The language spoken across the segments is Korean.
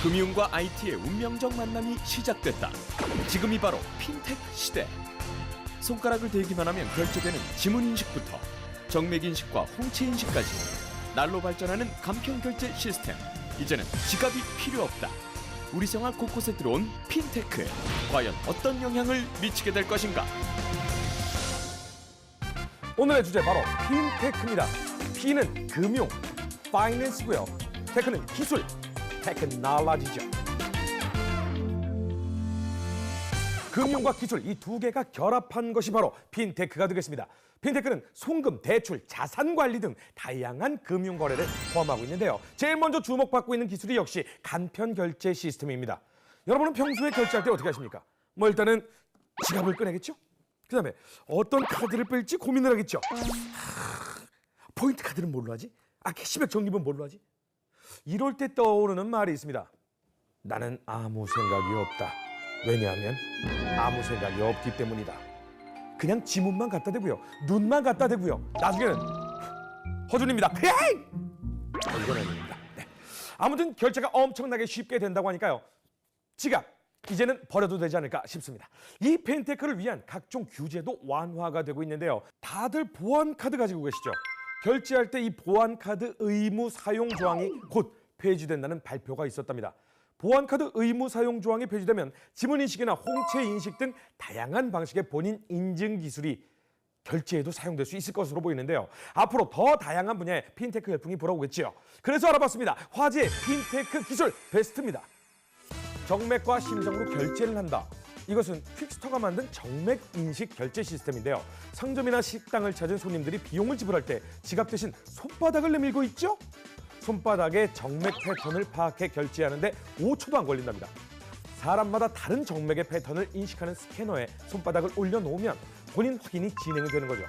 금융과 IT의 운명적 만남이 시작됐다. 지금이 바로 핀테크 시대. 손가락을 대기만 하면 결제되는 지문인식부터 정맥인식과 홍채인식까지 날로 발전하는 간편결제 시스템. 이제는 지갑이 필요 없다. 우리 생활 곳곳에 들어온 핀테크. 과연 어떤 영향을 미치게 될 것인가? 오늘의 주제 바로 핀테크입니다. P는 금융, 파이낸스고요. 테크는 기술, 테크놀로지죠. 금융과 기술 이 두 개가 결합한 것이 바로 핀테크가 되겠습니다. 핀테크는 송금, 대출, 자산 관리 등 다양한 금융 거래를 포함하고 있는데요. 제일 먼저 주목받고 있는 기술이 역시 간편 결제 시스템입니다. 여러분은 평소에 결제할 때 어떻게 하십니까? 일단은 지갑을 꺼내겠죠? 그다음에 어떤 카드를 뺄지 고민을 하겠죠. 포인트 카드는 뭘로 하지? 캐시백 적립은 뭘로 하지? 이럴 때 떠오르는 말이 있습니다. 나는 아무 생각이 없다. 왜냐하면 아무 생각이 없기 때문이다. 그냥 지문만 갖다 대고요. 눈만 갖다 대고요. 나중에는 허준입니다. 이건 아닙니다. 네. 아무튼 결제가 엄청나게 쉽게 된다고 하니까요. 지갑 이제는 버려도 되지 않을까 싶습니다. 이 핀테크를 위한 각종 규제도 완화가 되고 있는데요. 다들 보안카드 가지고 계시죠? 결제할 때 이 보안카드 의무 사용 조항이 곧 폐지된다는 발표가 있었답니다. 보안카드 의무 사용 조항이 폐지되면 지문인식이나 홍채인식 등 다양한 방식의 본인 인증 기술이 결제에도 사용될 수 있을 것으로 보이는데요. 앞으로 더 다양한 분야의 핀테크 열풍이 불어오겠지요. 그래서 알아봤습니다. 화제의 핀테크 기술 베스트입니다. 정맥과 심정으로 결제를 한다. 이것은 퀵스터가 만든 정맥 인식 결제 시스템인데요. 상점이나 식당을 찾은 손님들이 비용을 지불할 때 지갑 대신 손바닥을 내밀고 있죠? 손바닥의 정맥 패턴을 파악해 결제하는데 5초도 안 걸린답니다. 사람마다 다른 정맥의 패턴을 인식하는 스캐너에 손바닥을 올려놓으면 본인 확인이 진행이 되는 거죠.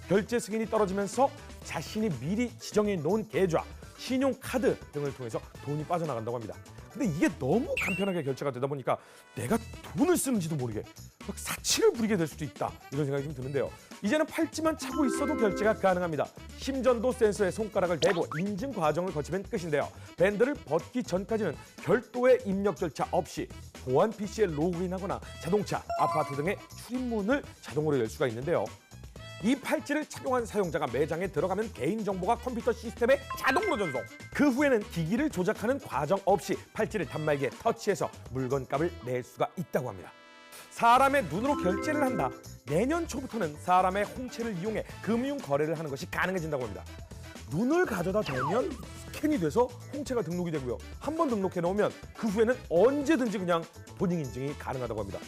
결제 승인이 떨어지면서 자신이 미리 지정해 놓은 계좌, 신용카드 등을 통해서 돈이 빠져나간다고 합니다. 근데 이게 너무 간편하게 결제가 되다 보니까 내가 돈을 쓰는지도 모르게 막 사치를 부리게 될 수도 있다 이런 생각이 좀 드는데요. 이제는 팔찌만 차고 있어도 결제가 가능합니다. 심전도 센서에 손가락을 대고 인증 과정을 거치면 끝인데요. 밴드를 벗기 전까지는 별도의 입력 절차 없이 보안 PC에 로그인하거나 자동차, 아파트 등의 출입문을 자동으로 열 수가 있는데요. 이 팔찌를 착용한 사용자가 매장에 들어가면 개인정보가 컴퓨터 시스템에 자동으로 전송. 그 후에는 기기를 조작하는 과정 없이 팔찌를 단말기에 터치해서 물건값을 낼 수가 있다고 합니다. 사람의 눈으로 결제를 한다. 내년 초부터는 사람의 홍채를 이용해 금융 거래를 하는 것이 가능해진다고 합니다. 눈을 가져다 대면 스캔이 돼서 홍채가 등록이 되고요. 한번 등록해 놓으면 그 후에는 언제든지 그냥 본인 인증이 가능하다고 합니다.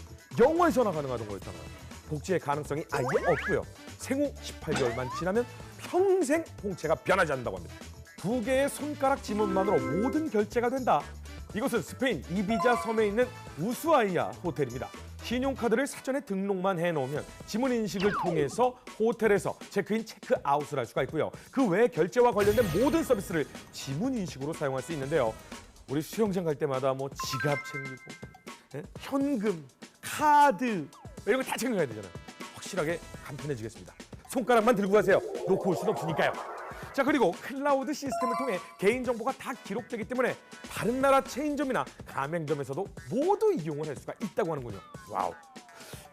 영화에서나 가능하던 거였잖아요. 복제의 가능성이 아예 없고요. 생후 18개월만 지나면 평생 홍채가 변하지 않는다고 합니다. 두 개의 손가락 지문만으로 모든 결제가 된다. 이곳은 스페인 이비자 섬에 있는 우수아이아 호텔입니다. 신용카드를 사전에 등록만 해놓으면 지문인식을 통해서 호텔에서 체크인, 체크아웃을 할 수가 있고요. 그 외에 결제와 관련된 모든 서비스를 지문인식으로 사용할 수 있는데요. 우리 수영장 갈 때마다 지갑 챙기고 현금, 카드 이런 거 다 챙겨가야 되잖아요. 확실하게 간편해지겠습니다. 손가락만 들고 가세요. 놓고 올 수는 없으니까요. 자, 그리고 클라우드 시스템을 통해 개인정보가 다 기록되기 때문에 다른 나라 체인점이나 가맹점에서도 모두 이용을 할 수가 있다고 하는군요. 와우.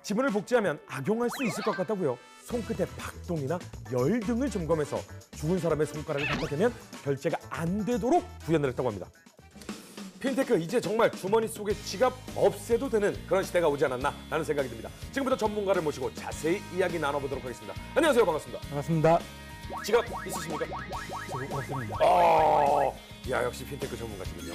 지문을 복제하면 악용할 수 있을 것 같다고요. 손끝의 박동이나 열 등을 점검해서 죽은 사람의 손가락을 닦아대면 결제가 안 되도록 구현을 했다고 합니다. 핀테크 이제 정말 주머니 속에 지갑 없애도 되는 그런 시대가 오지 않았나 라는 생각이 듭니다. 지금부터 전문가를 모시고 자세히 이야기 나눠보도록 하겠습니다. 안녕하세요. 반갑습니다. 반갑습니다. 지갑 있으십니까? 저도 없습니다. 야, 역시 핀테크 전문가시군요.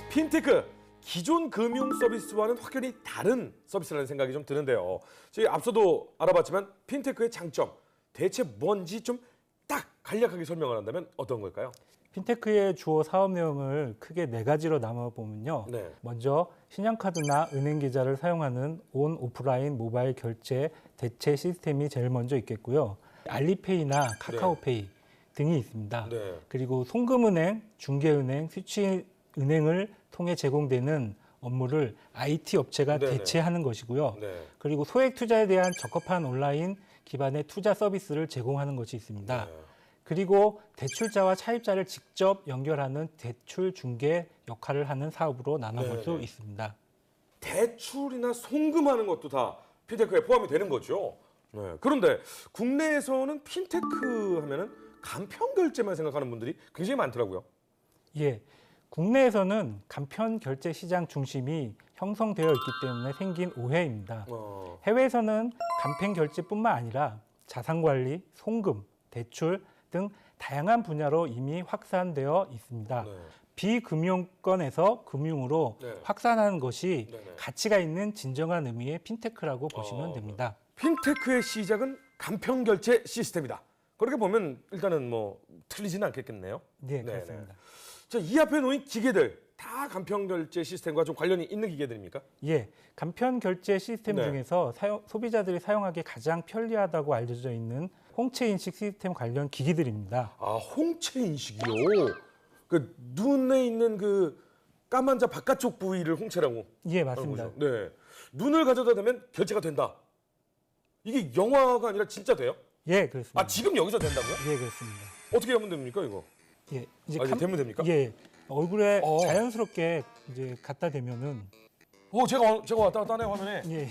핀테크 기존 금융 서비스와는 확연히 다른 서비스라는 생각이 좀 드는데요. 저희 앞서도 알아봤지만 핀테크의 장점 대체 뭔지 좀 딱 간략하게 설명을 한다면 어떤 걸까요? 핀테크의 주요 사업 내용을 크게 4가지로 나눠보면요. 네. 먼저 신용카드나 은행 계좌를 사용하는 온 오프라인 모바일 결제 대체 시스템이 제일 먼저 있겠고요. 알리페이나 카카오페이 등이 있습니다. 네. 그리고 송금은행, 중개은행, 스위치은행을 통해 제공되는 업무를 IT 업체가 네네. 대체하는 것이고요. 네. 그리고 소액 투자에 대한 적합한 온라인 기반의 투자 서비스를 제공하는 것이 있습니다. 네. 그리고 대출자와 차입자를 직접 연결하는 대출 중개 역할을 하는 사업으로 나눠볼 수 네네. 있습니다. 대출이나 송금하는 것도 다 핀테크에 포함이 되는 거죠. 네. 그런데 국내에서는 핀테크 하면은 간편 결제만 생각하는 분들이 굉장히 많더라고요. 예, 국내에서는 간편 결제 시장 중심이 형성되어 있기 때문에 생긴 오해입니다. 해외에서는 간편 결제뿐만 아니라 자산 관리, 송금, 대출 등 다양한 분야로 이미 확산되어 있습니다. 네. 비금융권에서 금융으로 네. 확산하는 것이 네네. 가치가 있는 진정한 의미의 핀테크라고 보시면 됩니다. 핀테크의 시작은 간편 결제 시스템이다. 그렇게 보면 일단은 뭐 틀리지는 않겠네요. 네, 네네. 그렇습니다. 자, 이 앞에 놓인 기계들 다 간편 결제 시스템과 좀 관련이 있는 기계들입니까? 예, 간편 결제 시스템 네. 중에서 소비자들이 사용하기 가장 편리하다고 알려져 있는 홍채 인식 시스템 관련 기기들입니다. 아, 홍채 인식이요. 그 눈에 있는 그 까만 자 바깥쪽 부위를 홍채라고 예, 하는 맞습니다. 거죠. 네. 눈을 가져다 대면 결제가 된다. 이게 영화가 아니라 진짜 돼요? 예, 그렇습니다. 아, 지금 여기서 된다고요? 예, 그렇습니다. 어떻게 하면 됩니까, 이거? 예, 이제 아, 이제 되면 됩니까? 예, 얼굴에 어. 자연스럽게 이제 갖다 대면은 제가 왔다 갔다 하네 화면에. 예,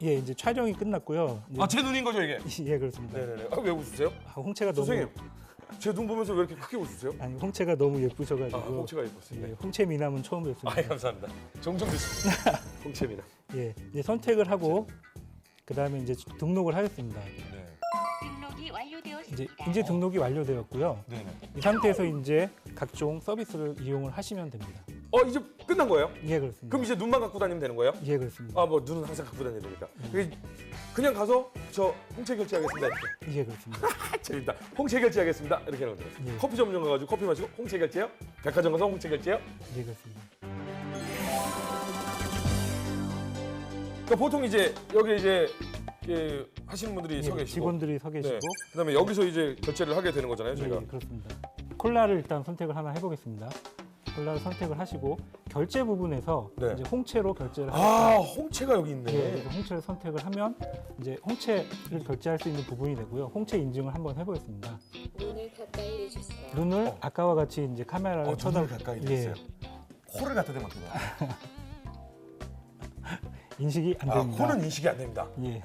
예, 이제 촬영이 끝났고요. 이제, 아, 제 눈인 거죠, 이게? 예, 그렇습니다. 네네네. 아, 왜 웃으세요? 홍채가 너무 선생님, 제 눈 보면서 왜 이렇게 크게 웃으세요? 아니 홍채가 너무 예쁘셔가지고 아, 홍채가 예뻤습니다. 예, 홍채 미남은 처음 뵙습니다. 아, 감사합니다. 종종 듣습니다. 홍채입니다. 예, 이제 선택을 하고 그 다음에 이제 등록을 하겠습니다. 네. 등록이 완료되었습니다. 이제 등록이 완료되었고요. 네네. 이 상태에서 이제 각종 서비스를 이용을 하시면 됩니다. 이제 끝난 거예요? 예, 그렇습니다. 그럼 이제 눈만 갖고 다니면 되는 거예요? 예, 그렇습니다. 아, 뭐 눈은 항상 갖고 다녀야 되니까. 그냥 가서 저 홍채 결제하겠습니다. 이렇게. 예, 그렇습니다. 재밌다. 홍채 결제하겠습니다. 이렇게 하는 거예요. 예. 커피 전문점 가가지고 커피 마시고 홍채 결제요? 백화점 가서 홍채 결제요? 예, 그렇습니다. 그러니까 보통 이제 여기 이제 하시는 분들이 서 예, 계시고 직원들이 서 계시고 네. 그다음에 여기서 이제 결제를 하게 되는 거잖아요, 예, 저희가. 예, 그렇습니다. 콜라를 일단 선택을 하나 해보겠습니다. 콜라를 선택을 하시고 결제 부분에서 네. 이제 홍채로 결제를 아, 홍채가 여기 있네. 예, 그래서 홍채를 선택을 하면 이제 홍채를 결제할 수 있는 부분이 되고요. 홍채 인증을 한번 해보겠습니다. 눈을 가까이 해주세요. 눈을 아까와 같이 이제 카메라를 눈을 가까이 예, 됐어요. 코를 갖다 대면 어떡해요? 인식이 안 아, 됩니다. 코는 인식이 안 됩니다. 예.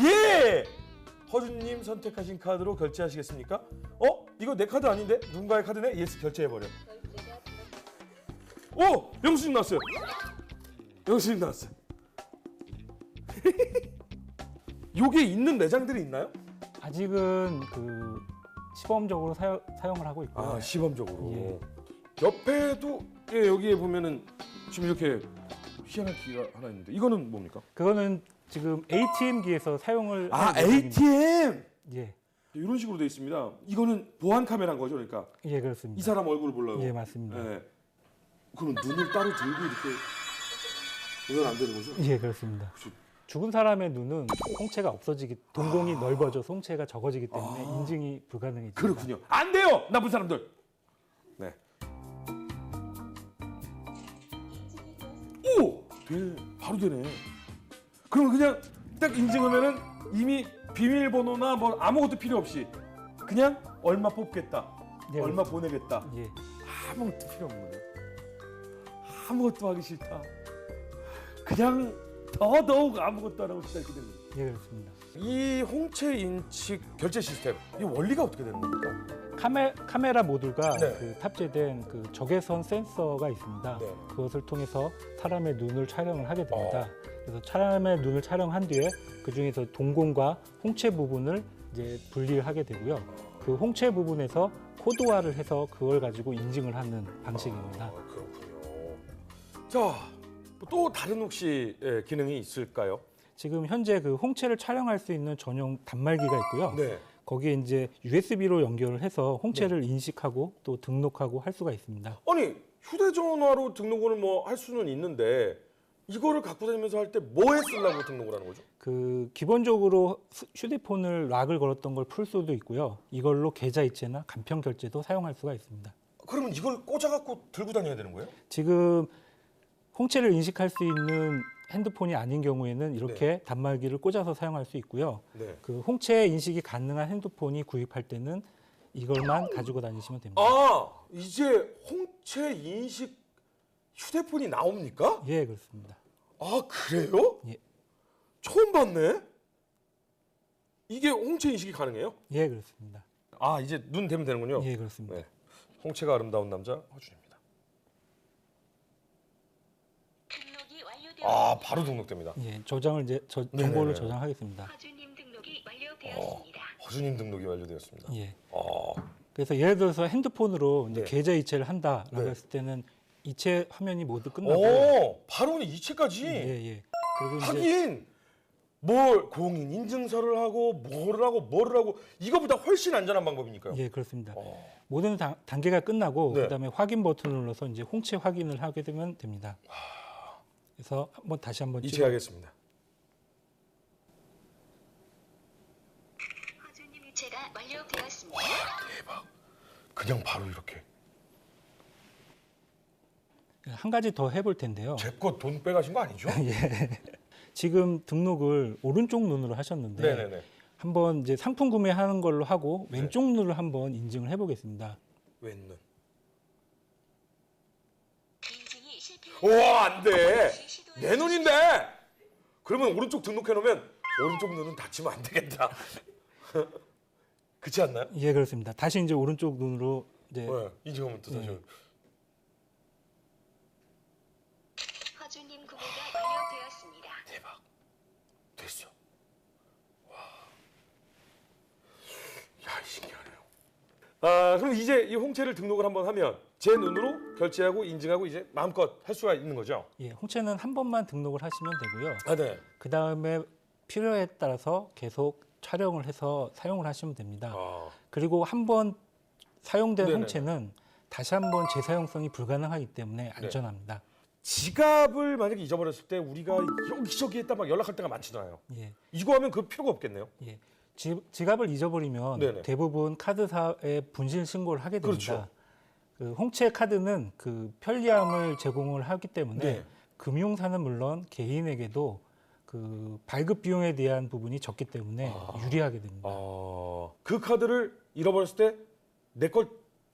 예! 허준님 선택하신 카드로 결제하시겠습니까? 이거 내 카드 아닌데? 누군가의 카드네? 예스, 결제해버려. 영수증 나왔어요. 영수증 나왔어요. 요게 있는 매장들이 있나요? 아직은 그 시범적으로 사용을 하고 있고요. 아, 시범적으로. 예. 옆에도 여기에 보면은 지금 이렇게 희한한 기가 하나 있는데 이거는 뭡니까? 그거는 지금 ATM기에서 사용을 아, 하는 예정입니다. ATM! 예, 이런 식으로 되어 있습니다. 이거는 보안 카메라인 거죠, 그러니까 예, 그렇습니다. 이 사람 얼굴을 보려고. 예, 맞습니다. 네. 그럼 눈을 따로 들고 이렇게 이건 안 되는 거죠? 예, 그렇습니다. 죽은 사람의 눈은 홍채가 없어지기, 동공이 넓어져서 홍채가 적어지기 때문에 인증이 불가능해집니다. 그렇군요. 안 돼요, 나쁜 사람들. 네. 오, 바로 되네. 그럼 그냥 딱 인증하면은 이미 비밀번호나 뭐 아무것도 필요 없이 그냥 얼마 뽑겠다, 예, 얼마 보내겠다. 예, 아무것도 필요 없는 거예요. 아무것도 하기 싫다. 그냥 더더욱 아무것도 안 하고 싶다 이렇게 됩니다. 예, 그렇습니다. 이 홍채 인식 결제 시스템 이 원리가 어떻게 되는 겁니까? 카메라 모듈과 네. 그 탑재된 그 적외선 센서가 있습니다. 네. 그것을 통해서 사람의 눈을 촬영을 하게 됩니다. 그래서 사람의 눈을 촬영한 뒤에 그 중에서 동공과 홍채 부분을 이제 분리를 하게 되고요. 그 홍채 부분에서 코드화를 해서 그걸 가지고 인증을 하는 방식입니다. 그렇군요. 자, 또 다른 혹시 기능이 있을까요? 지금 현재 그 홍채를 촬영할 수 있는 전용 단말기가 있고요. 네. 거기에 이제 USB로 연결을 해서 홍채를 인식하고 또 등록하고 할 수가 있습니다. 아니 휴대전화로 등록을 뭐 할 수는 있는데 이거를 갖고 다니면서 할 때 뭐에 쓰려고 등록을 하는 거죠? 그 기본적으로 휴대폰을 락을 걸었던 걸 풀 수도 있고요. 이걸로 계좌 이체나 간편 결제도 사용할 수가 있습니다. 그러면 이걸 꽂아갖고 들고 다녀야 되는 거예요? 지금 홍채를 인식할 수 있는 핸드폰이 아닌 경우에는 이렇게 단말기를 꽂아서 사용할 수 있고요. 네. 그 홍채 인식이 가능한 핸드폰이 구입할 때는 이걸만 가지고 다니시면 됩니다. 아, 이제 홍채 인식 휴대폰이 나옵니까? 예, 그렇습니다. 아, 그래요? 예. 처음 봤네. 이게 홍채 인식이 가능해요? 예, 그렇습니다. 아, 이제 눈 대면 되는군요. 예, 그렇습니다. 네. 홍채가 아름다운 남자 허준입니다. 등록이 완료되었습니다. 아, 바로 등록됩니다. 예, 저장을 이제 네네네. 정보를 저장하겠습니다. 허주님 등록이 완료되었습니다. 허준님 등록이 완료되었습니다. 예. 아, 그래서 예를 들어서 핸드폰으로 이제 네. 계좌 이체를 한다라고 네. 했을 때는 이체 화면이 모두 끝나고 오, 바로 그냥 이체까지. 예. 그리고 이제 하긴 뭘 공인 인증서를 하고 뭐를 하고 이거보다 훨씬 안전한 방법이니까요. 예, 그렇습니다. 어. 모든 단계가 끝나고 네. 그다음에 확인 버튼을 눌러서 이제 홍채 확인을 하게 되면 됩니다. 그래서 다시 한번 이체하겠습니다. 허주님 이체가 완료되었습니다. 대박. 그냥 바로 이렇게. 한 가지 더 해볼 텐데요. 제 거 돈 빼가신 거 아니죠? 지금 등록을 오른쪽 눈으로 하셨는데 네네네. 한번 이제 상품 구매하는 걸로 하고 왼쪽 눈을 한번 인증을 해보겠습니다. 왼눈. 인증이 실패. 우와, 안 돼. 내 눈인데. 그러면 오른쪽 등록해 놓으면 오른쪽 눈은 닫히면 안 되겠다. 그렇지 않나요? 예, 그렇습니다. 다시 이제 오른쪽 눈으로 이제 네, 인증하면 또 다시. 네. 허주님 구매가 완료되었습니다. 대박. 됐어. 와. 야, 신기하네요. 아, 그럼 이제 이 홍채를 등록을 한번 하면 제 눈으로 결제하고 인증하고 이제 마음껏 할 수가 있는 거죠? 예, 홍채는 한 번만 등록을 하시면 되고요. 아, 네. 그 다음에 필요에 따라서 계속 촬영을 해서 사용을 하시면 됩니다. 아, 그리고 한 번 사용된 네네네. 홍채는 다시 한번 재사용성이 불가능하기 때문에 안전합니다. 지갑을 만약에 잊어버렸을 때 우리가 여기저기 했다 막 연락할 때가 많잖아요. 예, 이거 하면 그 필요가 없겠네요. 예. 지갑을 잊어버리면 네네. 대부분 카드사에 분실 신고를 하게 됩니다. 그렇죠. 그 홍채 카드는 그 편리함을 제공을 하기 때문에 네. 금융사는 물론 개인에게도 그 발급 비용에 대한 부분이 적기 때문에 유리하게 됩니다. 그 카드를 잃어버렸을 때 내 걸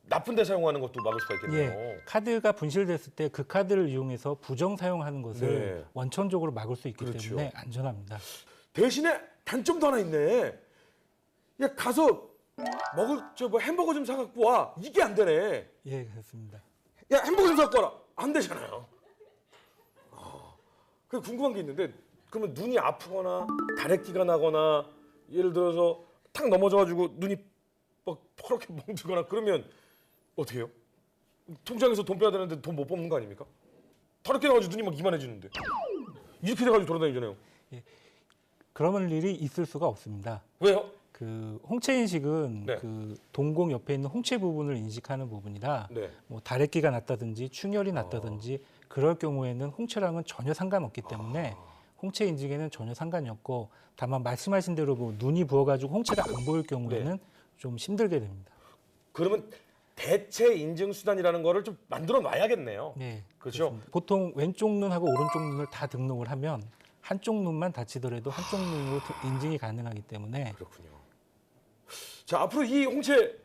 나쁜 데 사용하는 것도 막을 수가 있겠네요. 예, 카드가 분실됐을 때 그 카드를 이용해서 부정 사용하는 것을 네. 원천적으로 막을 수 있기 그렇죠. 때문에 안전합니다. 대신에 단점도 하나 있네. 야, 가서 먹을 뭐 햄버거 좀 사갖고 와. 이게 안 되네. 예, 그렇습니다. 야, 햄버거 좀 사갖고 와라. 안 되잖아요. 그 궁금한 게 있는데 그러면 눈이 아프거나 다래끼가 나거나 예를 들어서 탁 넘어져가지고 눈이 막 퍼렇게 멍들거나 그러면 어떻게 해요? 통장에서 돈 빼야 되는데 돈 못 뽑는 거 아닙니까? 다래끼 나가지고 눈이 막 이만해지는데 이렇게 돼가지고 돌아다니잖아요. 그런 일이 있을 수가 없습니다. 왜요? 그 홍채 인식은 네. 그 동공 옆에 있는 홍채 부분을 인식하는 부분이라 네. 뭐 다래끼가 났다든지 충혈이 났다든지 그럴 경우에는 홍채랑은 전혀 상관없기 때문에 홍채 인증에는 전혀 상관이 없고 다만 말씀하신 대로 뭐 눈이 부어가지고 홍채가 안 보일 경우에는 좀 힘들게 됩니다. 그러면 대체 인증 수단이라는 거를 좀 만들어 놔야겠네요. 네, 그렇죠? 그렇습니다. 보통 왼쪽 눈하고 오른쪽 눈을 다 등록을 하면 한쪽 눈만 다치더라도 한쪽 눈으로 인증이 가능하기 때문에 그렇군요. 자, 앞으로 이 홍채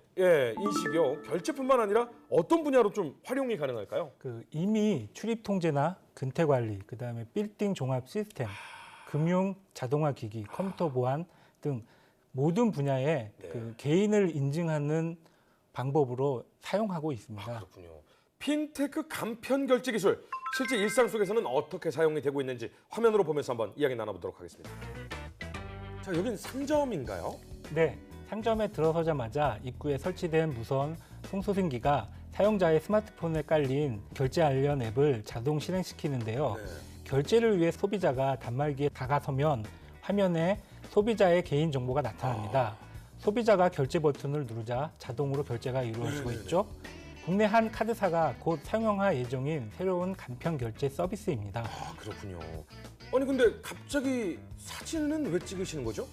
인식이요 결제뿐만 아니라 어떤 분야로 좀 활용이 가능할까요? 그 이미 출입 통제나 근태 관리, 그다음에 빌딩 종합 시스템, 금융 자동화 기기, 컴퓨터 보안 등 모든 분야에 네. 그 개인을 인증하는 방법으로 사용하고 있습니다. 그렇군요. 핀테크 간편 결제 기술 실제 일상 속에서는 어떻게 사용이 되고 있는지 화면으로 보면서 한번 이야기 나눠보도록 하겠습니다. 자, 여긴 상점인가요? 네, 상점에 들어서자마자 입구에 설치된 무선 송소생기가 사용자의 스마트폰에 깔린 결제 관련 앱을 자동 실행시키는데요. 네. 결제를 위해 소비자가 단말기에 다가서면 화면에 소비자의 개인 정보가 나타납니다. 소비자가 결제 버튼을 누르자 자동으로 결제가 이루어지고 있죠. 국내 한 카드사가 곧 상용화 예정인 새로운 간편 결제 서비스입니다. 아, 그렇군요. 아니 근데 갑자기 사진은 왜 찍으시는 거죠?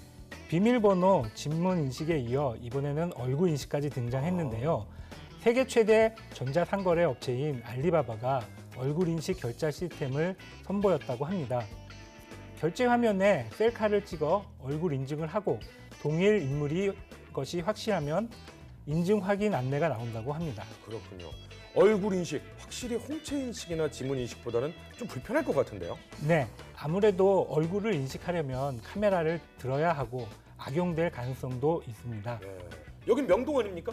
비밀번호, 진문 인식에 이어 이번에는 얼굴 인식까지 등장했는데요. 세계 최대 전자상거래 업체인 알리바바가 얼굴 인식 결제 시스템을 선보였다고 합니다. 결제 화면에 셀카를 찍어 얼굴 인증을 하고 동일 인물이 것이 확실하면 인증 확인 안내가 나온다고 합니다. 그렇군요. 얼굴 인식, 확실히 홍채 인식이나 지문 인식보다는 좀 불편할 것 같은데요. 네, 아무래도 얼굴을 인식하려면 카메라를 들어야 하고 악용될 가능성도 있습니다. 네. 여긴 명동 아닙니까?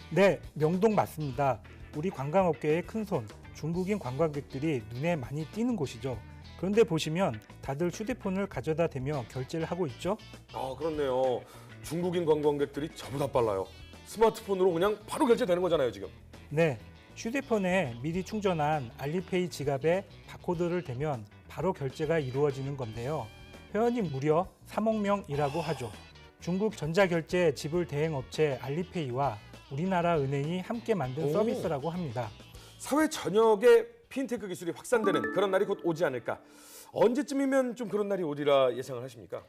네, 명동 맞습니다. 우리 관광업계의 큰손, 중국인 관광객들이 눈에 많이 띄는 곳이죠. 그런데 보시면 다들 휴대폰을 가져다 대며 결제를 하고 있죠? 아, 그렇네요. 중국인 관광객들이 저보다 빨라요. 스마트폰으로 그냥 바로 결제되는 거잖아요, 지금. 네, 휴대폰에 미리 충전한 알리페이 지갑에 바코드를 대면 바로 결제가 이루어지는 건데요. 회원이 무려 3억 명이라고 하죠. 중국 전자결제 지불 대행업체 알리페이와 우리나라 은행이 함께 만든 오. 서비스라고 합니다. 사회 전역에 핀테크 기술이 확산되는 그런 날이 곧 오지 않을까. 언제쯤이면 좀 그런 날이 오리라 예상을 하십니까?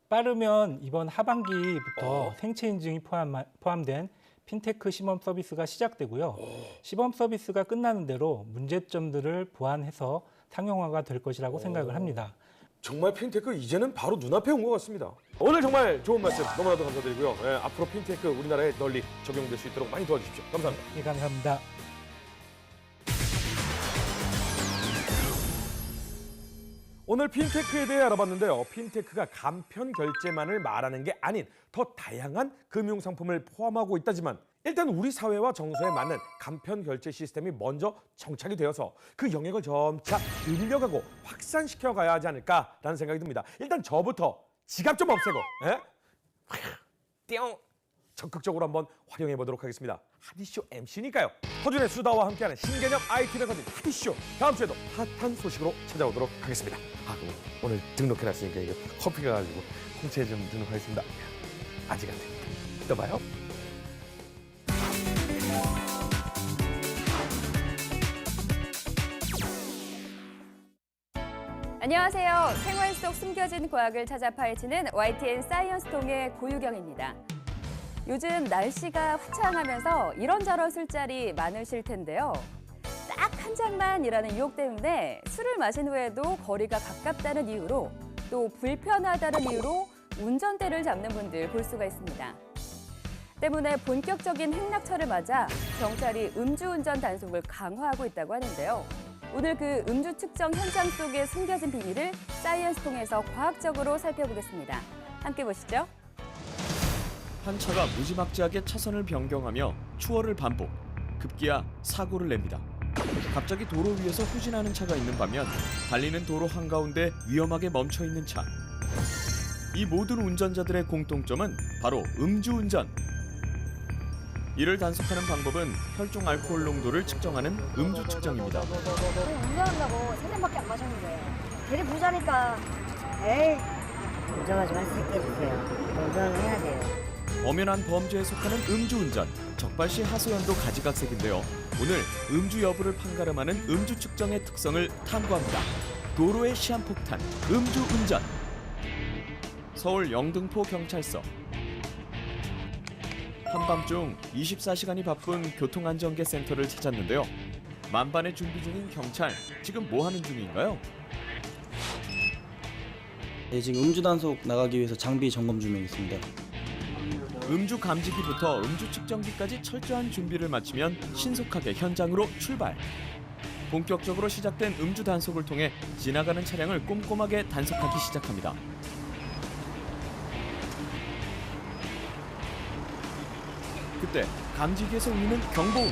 빠르면 이번 하반기부터 생체 인증이 포함된 핀테크 시범 서비스가 시작되고요. 시범 서비스가 끝나는 대로 문제점들을 보완해서 상용화가 될 것이라고 생각을 합니다. 정말 핀테크 이제는 바로 눈앞에 온 것 같습니다. 오늘 정말 좋은 말씀 너무나도 감사드리고요. 예, 앞으로 핀테크 우리나라에 널리 적용될 수 있도록 많이 도와주십시오. 감사합니다. 예, 감사합니다. 오늘 핀테크에 대해 알아봤는데요. 핀테크가 간편 결제만을 말하는 게 아닌 더 다양한 금융 상품을 포함하고 있다지만 일단 우리 사회와 정서에 맞는 간편 결제 시스템이 먼저 정착이 되어서 그 영역을 점차 늘려가고 확산시켜 가야 하지 않을까라는 생각이 듭니다. 일단 저부터 지갑 좀 없애고 띵 적극적으로 한번 활용해 보도록 하겠습니다. 하디쇼 MC니까요. 허준의 수다와 함께하는 신개념 IT를 가진 하디쇼. 다음 주에도 핫한 소식으로 찾아오도록 하겠습니다. 오늘 등록해놨으니까 이거 커피가 가지고 홍채에 좀 등록하겠습니다. 아직 안 됩니다. 이따 봐요. 안녕하세요. 생활 속 숨겨진 과학을 찾아 파헤치는 YTN 사이언스통의 고유경입니다. 요즘 날씨가 화창하면서 이런저런 술자리 많으실 텐데요. 딱 한 잔만이라는 유혹 때문에 술을 마신 후에도 거리가 가깝다는 이유로 또 불편하다는 이유로 운전대를 잡는 분들 볼 수가 있습니다. 때문에 본격적인 행락철을 맞아 경찰이 음주운전 단속을 강화하고 있다고 하는데요. 오늘 그 음주 측정 현장 속에 숨겨진 비밀을 사이언스통에서 과학적으로 살펴보겠습니다. 함께 보시죠. 한 차가 무지막지하게 차선을 변경하며 추월을 반복, 급기야 사고를 냅니다. 갑자기 도로 위에서 후진하는 차가 있는 반면 달리는 도로 한가운데 위험하게 멈춰 있는 차. 이 모든 운전자들의 공통점은 바로 음주운전. 이를 단속하는 방법은 혈중 알코올 농도를 측정하는 음주 측정입니다. 운전한다고 세 잔밖에 안 마셨는데 대리 부자니까 에이 운전하지 말 수 있게 해주세요. 운전을 해야 돼요. 엄연한 범죄에 속하는 음주운전, 적발시 하소연도 가지각색인데요. 오늘 음주 여부를 판가름하는 음주 측정의 특성을 탐구합니다. 도로의 시한폭탄, 음주운전. 서울 영등포 경찰서. 한밤중 24시간이 바쁜 교통안전계 센터를 찾았는데요. 만반의 준비 중인 경찰, 지금 뭐 하는 중인가요? 네, 지금 음주 단속 나가기 위해서 장비 점검 중에 있습니다. 음주 감지기부터 음주 측정기까지 철저한 준비를 마치면 신속하게 현장으로 출발. 본격적으로 시작된 음주 단속을 통해 지나가는 차량을 꼼꼼하게 단속하기 시작합니다. 그때 감지기에서 울리는 경보음.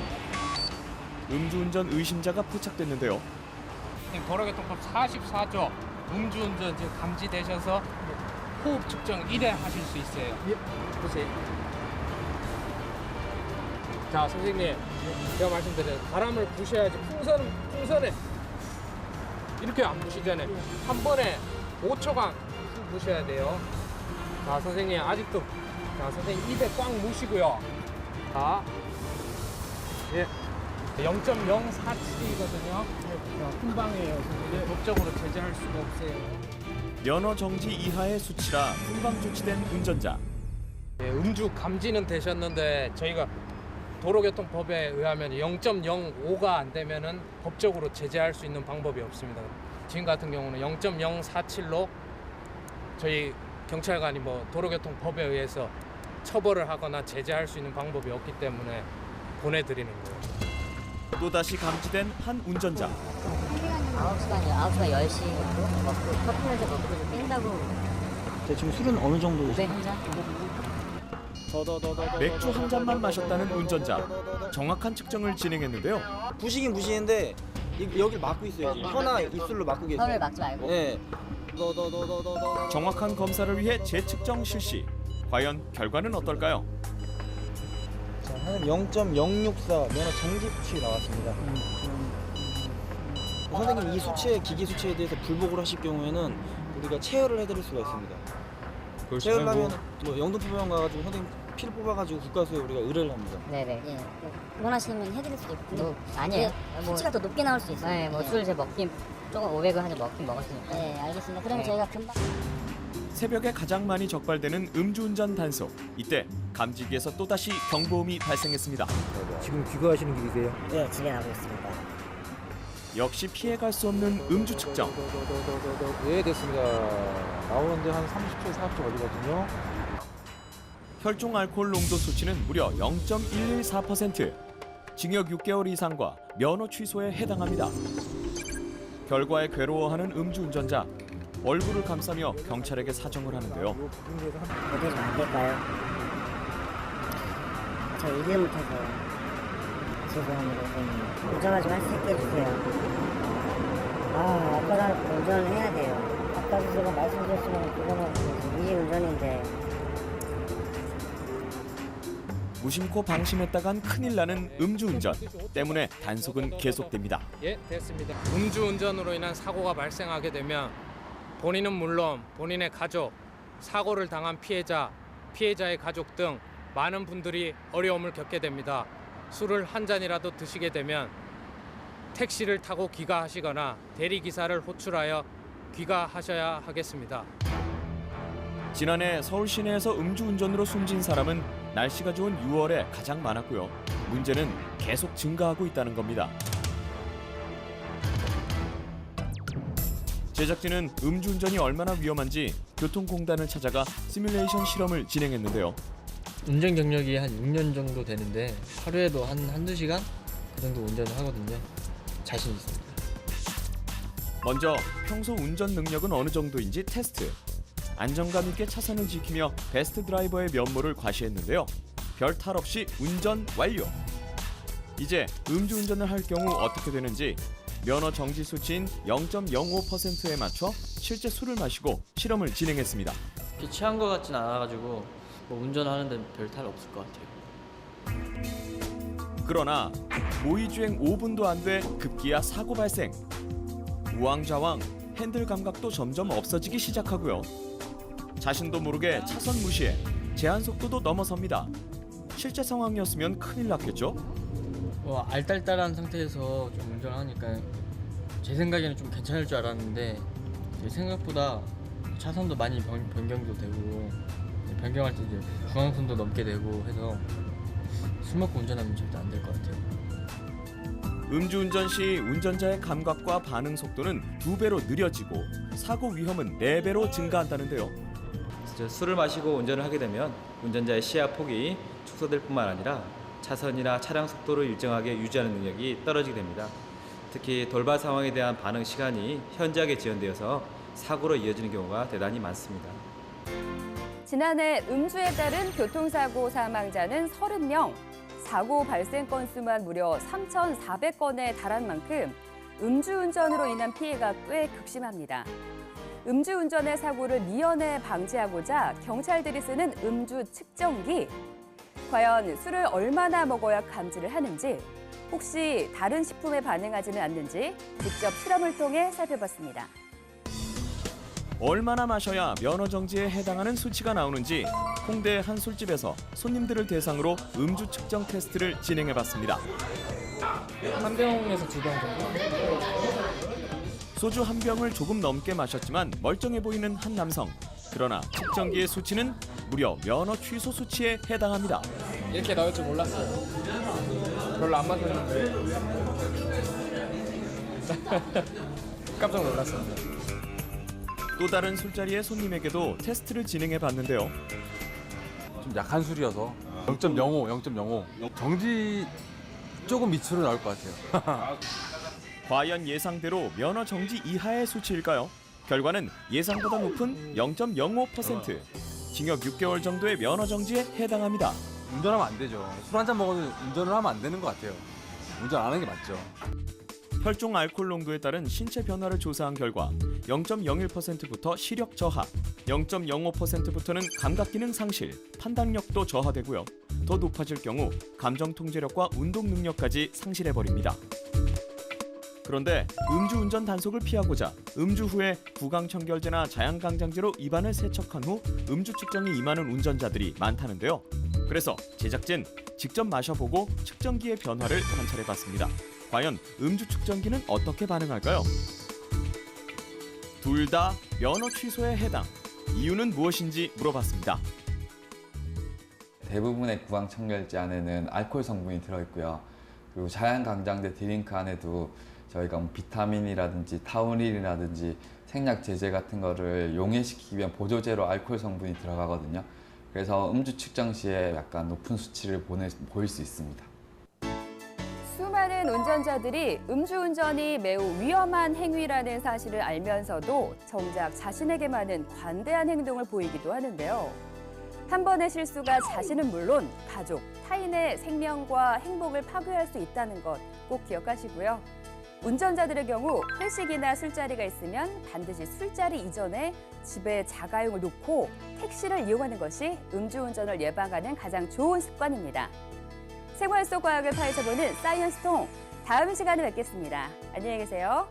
음주운전 의심자가 포착됐는데요. 도로교통법 44조 음주운전 지금 감지되셔서 호흡 측정 1회 하실 수 있어요. 보세요. 자, 선생님, 제가 말씀드려요. 바람을 부셔야지 풍선에 이렇게 안 부시잖아요. 한 번에 5초간 부셔야 돼요. 자, 선생님 아직도 자, 선생님 입에 꽉 무시고요. 자, 예. 0.047이거든요. 훈방이에요. 법적으로 제재할 수가 없어요. 면허 정지 이하의 수치라 훈방 조치된 운전자. 예, 음주 감지는 되셨는데 저희가 도로교통법에 의하면 0.05가 안 되면은 법적으로 제재할 수 있는 방법이 없습니다. 지금 같은 경우는 0.047로 저희 경찰관이 도로교통법에 의해서 처벌을 하거나 제재할 수 있는 방법이 없기 때문에 보내드리는 거예요. 또다시 감지된 한 운전자. 9시간이요. 9시간 10시 먹고 커피 한잔 먹고 좀 깬다고. 대충 술은 어느 정도? 500한 잔? 맥주 한 잔만 마셨다는 운전자. 정확한 측정을 진행했는데요. 부시긴 부시는데 여기를 막고 있어요. 혀나 입술로 막고 계세요. 혀를 막지 말고. 네. 정확한 검사를 위해 재측정 실시. 과연 결과는 어떨까요? 자, 한 0.064 면허 정지 수치 나왔습니다. 선생님 이 수치에 기기 수치에 대해서 불복을 하실 경우에는 우리가 체열을 해드릴 수가 있습니다. 체열을 하면 영등포병원 가가지고 선생님 피를 뽑아가지고 국가수에 우리가 의뢰를 합니다. 네네. 예. 원하시면 해드릴 수도 있고. 아니에요. 수치가 더 높게 나올 수 있어요. 네, 술 제 먹긴 조금 500을 한 잔 먹긴 먹었으니까. 네, 알겠습니다. 그러면 저희가 금방. 새벽에 가장 많이 적발되는 음주운전 단속. 이때 감지기에서 또다시 경보음이 발생했습니다. 지금 귀가하시는 길이세요? 예, 진행하고 있습니다. 역시 피해갈 수 없는 음주 측정. 네, 됐습니다. 나오는데 한 30초, 40초 걸리거든요. 혈중 알코올 농도 수치는 무려 0.114%. 징역 6개월 이상과 면허 취소에 해당합니다. 결과에 괴로워하는 음주운전자. 얼굴을 감싸며 경찰에게 사정을 하는데요. 어떻게 좀 안 될까요? 저 일을 못해서 죄송합니다, 선생님. 운전하지 말고 새끼 해주세요. 아빠가 운전을 해야 돼요. 아까도 제가 말씀드렸지만 그거는 이지운전인데. 무심코 방심했다간 큰일 나는 음주운전. 때문에 단속은 계속됩니다. 예, 됐습니다. 음주운전으로 인한 사고가 발생하게 되면 본인은 물론 본인의 가족, 사고를 당한 피해자, 피해자의 가족 등 많은 분들이 어려움을 겪게 됩니다. 술을 한 잔이라도 드시게 되면 택시를 타고 귀가하시거나 대리기사를 호출하여 귀가하셔야 하겠습니다. 지난해 서울 시내에서 음주운전으로 숨진 사람은 날씨가 좋은 6월에 가장 많았고요. 문제는 계속 증가하고 있다는 겁니다. 제작진은 음주운전이 얼마나 위험한지 교통공단을 찾아가 시뮬레이션 실험을 진행했는데요. 운전 경력이 한 6년 정도 되는데 하루에도 한두 시간 그 정도 운전을 하거든요. 자신 있습니다. 먼저 평소 운전 능력은 어느 정도인지 테스트. 안정감 있게 차선을 지키며 베스트 드라이버의 면모를 과시했는데요. 별 탈 없이 운전 완료. 이제 음주운전을 할 경우 어떻게 되는지 면허 정지 수치인 0.05%에 맞춰 실제 술을 마시고 실험을 진행했습니다. 취한 것 같진 않아가지고 운전하는데 별 탈 없을 것 같아요. 그러나 모의주행 5분도 안 돼 급기야 사고 발생. 우왕좌왕 핸들 감각도 점점 없어지기 시작하고요. 자신도 모르게 차선 무시해 제한 속도도 넘어섭니다. 실제 상황이었으면 큰일 났겠죠? 알딸딸한 상태에서 좀 운전하니까 제 생각에는 좀 괜찮을 줄 알았는데 생각보다 차선도 많이 변경도 되고 변경할 때 이제 중앙선도 넘게 되고 해서 술 먹고 운전하면 절대 안 될 것 같아요. 음주운전 시 운전자의 감각과 반응 속도는 2배로 느려지고 사고 위험은 4배로 증가한다는데요. 술을 마시고 운전을 하게 되면 운전자의 시야 폭이 축소될 뿐만 아니라 차선이나 차량 속도를 일정하게 유지하는 능력이 떨어지게 됩니다. 특히 돌발 상황에 대한 반응 시간이 현저하게 지연되어서 사고로 이어지는 경우가 대단히 많습니다. 지난해 음주에 따른 교통사고 사망자는 30명, 사고 발생 건수만 무려 3,400건에 달한 만큼 음주운전으로 인한 피해가 꽤 극심합니다. 음주운전의 사고를 미연에 방지하고자 경찰들이 쓰는 음주 측정기. 과연 술을 얼마나 먹어야 감지를 하는지, 혹시 다른 식품에 반응하지는 않는지 직접 실험을 통해 살펴봤습니다. 얼마나 마셔야 면허 정지에 해당하는 수치가 나오는지 홍대 한 술집에서 손님들을 대상으로 음주 측정 테스트를 진행해봤습니다. 한 병에서 2병 정도? 소주 한 병을 조금 넘게 마셨지만 멀쩡해 보이는 한 남성. 그러나 측정기의 수치는 무려 면허 취소 수치에 해당합니다. 이렇게 나올 줄 몰랐어요. 별로 안 마셨는데 깜짝 놀랐습니다. 또 다른 술자리의 손님에게도 테스트를 진행해 봤는데요. 좀 약한 술이어서 0.05. 정지 조금 밑으로 나올 것 같아요. 과연 예상대로 면허 정지 이하의 수치일까요? 결과는 예상보다 높은 0.05%. 징역 6개월 정도의 면허 정지에 해당합니다. 운전하면 안 되죠. 술 한 잔 먹어도 운전을 하면 안 되는 것 같아요. 운전 안 하는 게 맞죠. 혈중 알코올 농도에 따른 신체 변화를 조사한 결과 0.01%부터 시력 저하, 0.05%부터는 감각 기능 상실, 판단력도 저하되고요. 더 높아질 경우 감정 통제력과 운동 능력까지 상실해 버립니다. 그런데 음주운전 단속을 피하고자 음주 후에 구강청결제나 자양강장제로 입안을 세척한 후 음주 측정이 임하는 운전자들이 많다는데요. 그래서 제작진 직접 마셔보고 측정기의 변화를 관찰해봤습니다. 과연 음주 측정기는 어떻게 반응할까요? 둘 다 면허 취소에 해당. 이유는 무엇인지 물어봤습니다. 대부분의 구강청결제 안에는 알코올 성분이 들어있고요. 그리고 자양강장제 드링크 안에도 저희가 뭐 비타민이라든지 타우린이라든지 생약 제제 같은 거를 용해시키기 위한 보조제로 알코올 성분이 들어가거든요. 그래서 음주 측정 시에 약간 높은 수치를 보일 수 있습니다. 수많은 운전자들이 음주운전이 매우 위험한 행위라는 사실을 알면서도 정작 자신에게만은 관대한 행동을 보이기도 하는데요. 한 번의 실수가 자신은 물론 가족, 타인의 생명과 행복을 파괴할 수 있다는 것 꼭 기억하시고요. 운전자들의 경우 회식이나 술자리가 있으면 반드시 술자리 이전에 집에 자가용을 놓고 택시를 이용하는 것이 음주운전을 예방하는 가장 좋은 습관입니다. 생활 속 과학을 파헤쳐보는 사이언스통, 다음 시간에 뵙겠습니다. 안녕히 계세요.